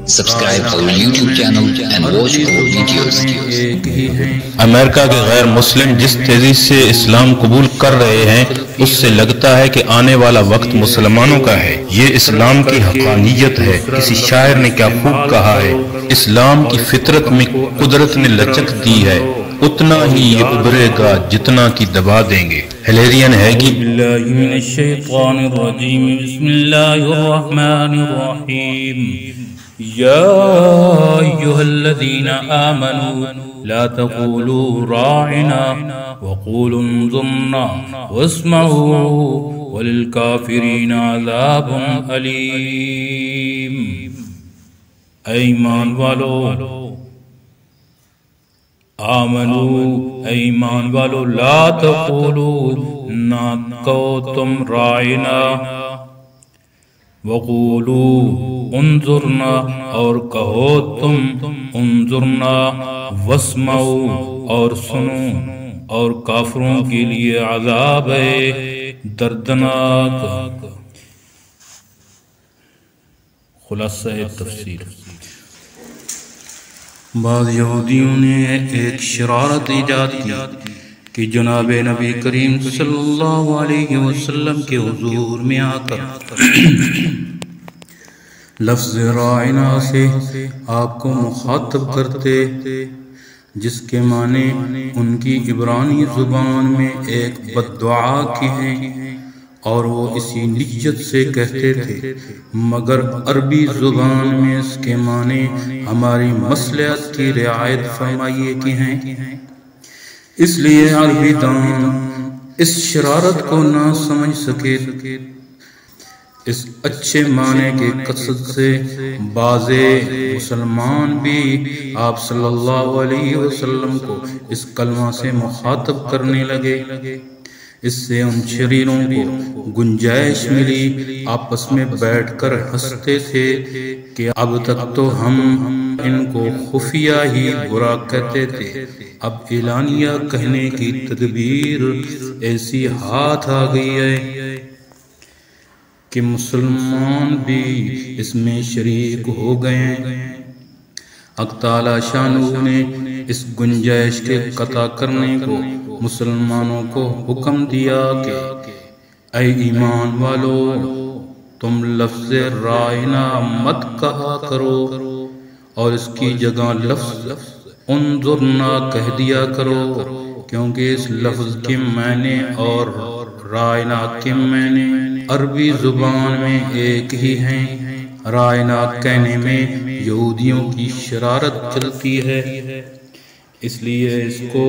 Subscribe our YouTube channel and watch our videos. امریکہ کے غیر مسلم جس تیزی سے اسلام قبول کر رہے ہیں اس سے لگتا ہے کہ آنے والا وقت مسلمانوں کا ہے۔ یہ اسلام کی حقانیت ہے۔ کسی شاعر نے کیا خوب کہا ہے، اسلام کی فطرت میں قدرت نے لچک دی ہے، اتنا ہی یہ ابھرے گا جتنا کی دبا دیں گے۔ ہلیرین ہیگی۔ باللہ من الشیطان الرجیم، بسم اللہ الرحمن الرحیم۔ یا ایہا الذین آمنوا لا تقولوا راعنا وقولوا انظرنا واسمعوا وللکافرین عذاب علیم۔ اے ایمان والو، ایمان والو، لا تقولو، نہ کہو تم راعنا، وقولو انظرنا، اور کہو تم انظرنا، واسمعو، اور سنو، اور کافروں کے لیے عذاب ہے دردناک۔ خلاصہ تفسیر۔ بعض یہودیوں نے ایک شرارت ایجاد کی کہ جناب نبی کریم صلی اللہ علیہ وسلم کے حضور میں آ کر لفظ راعنا سے آپ کو مخاطب کرتے، جس کے معنی ان کی عبرانی زبان میں ایک بد دعا کی ہیں اور وہ اسی نیت سے کہتے تھے، مگر عربی زبان میں اس کے معنی ہماری مصلحت کی رعایت فرمائیے کی ہیں۔ اس لیے عربی دان اس شرارت کو نہ سمجھ سکے۔ اس اچھے معنی کے قصد سے بعض مسلمان بھی آپ صلی اللہ علیہ وسلم کو اس کلمہ سے مخاطب کرنے لگے۔ اس سے ان شریروں کو گنجائش ملی، آپس میں بیٹھ کر ہنستے تھے کہ اب تک تو ہم ان کو خفیہ ہی برا کہتے تھے، اب اعلانیہ کہنے کی تدبیر ایسی ہاتھ آ گئی ہے کہ مسلمان بھی اس میں شریک ہو گئے۔ حق تعالی شانہ نے اس گنجائش کے قطع کرنے کو مسلمانوں کو حکم دیا کہ اے ایمان والو، تم لفظ راعنا مت کہا کرو اور اس کی جگہ لفظ انظرنا کہہ دیا کرو، کیونکہ اس لفظ کے معنی اور راعنا کے معنی عربی زبان میں ایک ہی ہیں۔ راعنا کہنے میں یہودیوں کی شرارت چلتی ہے، اس لیے اس کو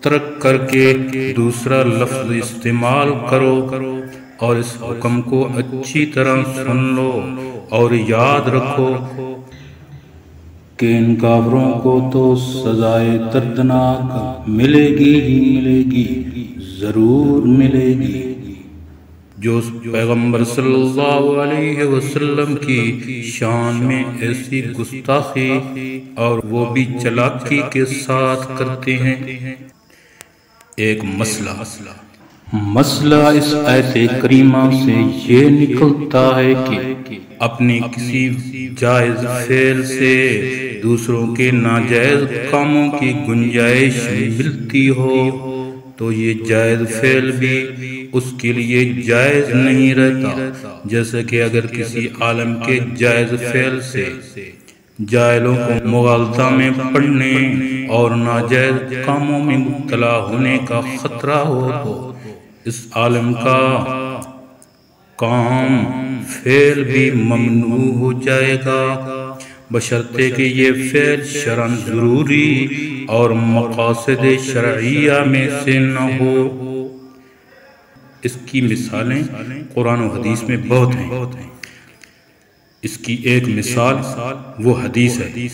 ترک کر کے دوسرا لفظ استعمال کرو اور اس حکم کو اچھی طرح سن لو اور یاد رکھو کہ ان کافروں کو تو سزائے دردناک ملے گی ہی ملے گی، ضرور ملے گی۔ جو پیغمبر صلی اللہ علیہ وسلم کی شان میں ایسی گستاخی اور وہ بھی چلاکی کے ساتھ کرتے ہیں۔ ایک مسئلہ اس آیت کریمہ سے یہ نکلتا ہے کہ اپنے کسی جائز فعل سے دوسروں کے ناجائز کاموں کی گنجائش ملتی ہو تو یہ جائز فعل بھی اس کے لیے جائز نہیں رہتا، جیسے کہ اگر کسی عالم کے جائز فعل سے جاہلوں کو مغالطہ میں پڑنے اور ناجائز کاموں میں مبتلا ہونے کا خطرہ ہو تو اس عالم کا کام فعل بھی ممنوع ہو جائے گا، بشرطے کہ یہ فعل شرعاً ضروری اور مقاصد شرعیہ میں سے نہ ہو۔ اس کی مثالیں قرآن و حدیث میں بہت ہیں۔ اس کی ایک مثال وہ حدیث ہے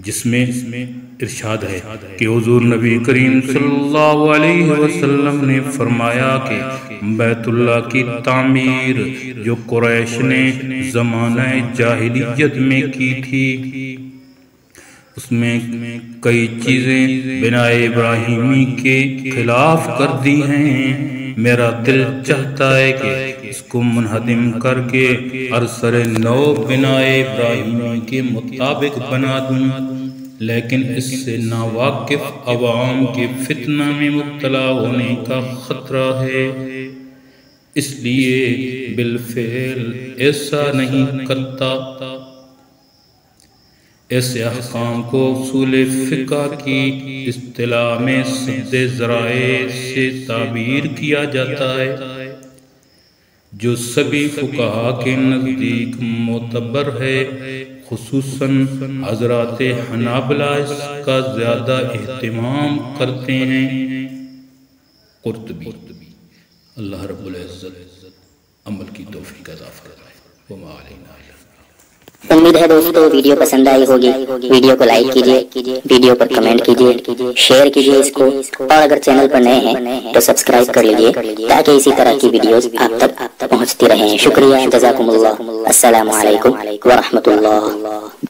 جس میں ارشاد ہے کہ حضور نبی کریم صلی اللہ علیہ وسلم نے فرمایا کہ بیت اللہ کی تعمیر جو قریش نے زمانہ جاہلیت میں کی تھی، اس میں کئی چیزیں بناء ابراہیمی کے خلاف کر دی ہیں۔ میرا دل چاہتا ہے کہ اس کو منہدم کر کے ارسر نو بنائے ابراہیمی کے مطابق بنا دوں، لیکن اس سے ناواقف عوام کے فتنہ میں مبتلا ہونے کا خطرہ ہے، اس لیے بالفعل ایسا نہیں کرتا۔ ایسے احکام کو اصول فقہ کی اصطلاح میں سد ذرائع سے تعبیر کیا جاتا ہے، جو سبھی فقہا کے نزدیک معتبر ہے، خصوصاً حضرات حنابلہ اس کا زیادہ اہتمام کرتے ہیں۔ قرطبی۔ اللہ رب العزت عمل کی توفیق عطا فرمائے۔ وما علینا الا امید ہے دوستو ویڈیو پسند آئی ہوگی، ویڈیو کو لائک کیجئے، ویڈیو پر کمنٹ کیجئے، شیئر کیجئے اس کو، اور اگر چینل پر نئے ہیں تو سبسکرائب کر لیجئے تاکہ اسی طرح کی ویڈیوز آپ تک پہنچتی رہیں۔ شکریہ، جزاکم اللہ، السلام علیکم ورحمۃ اللہ۔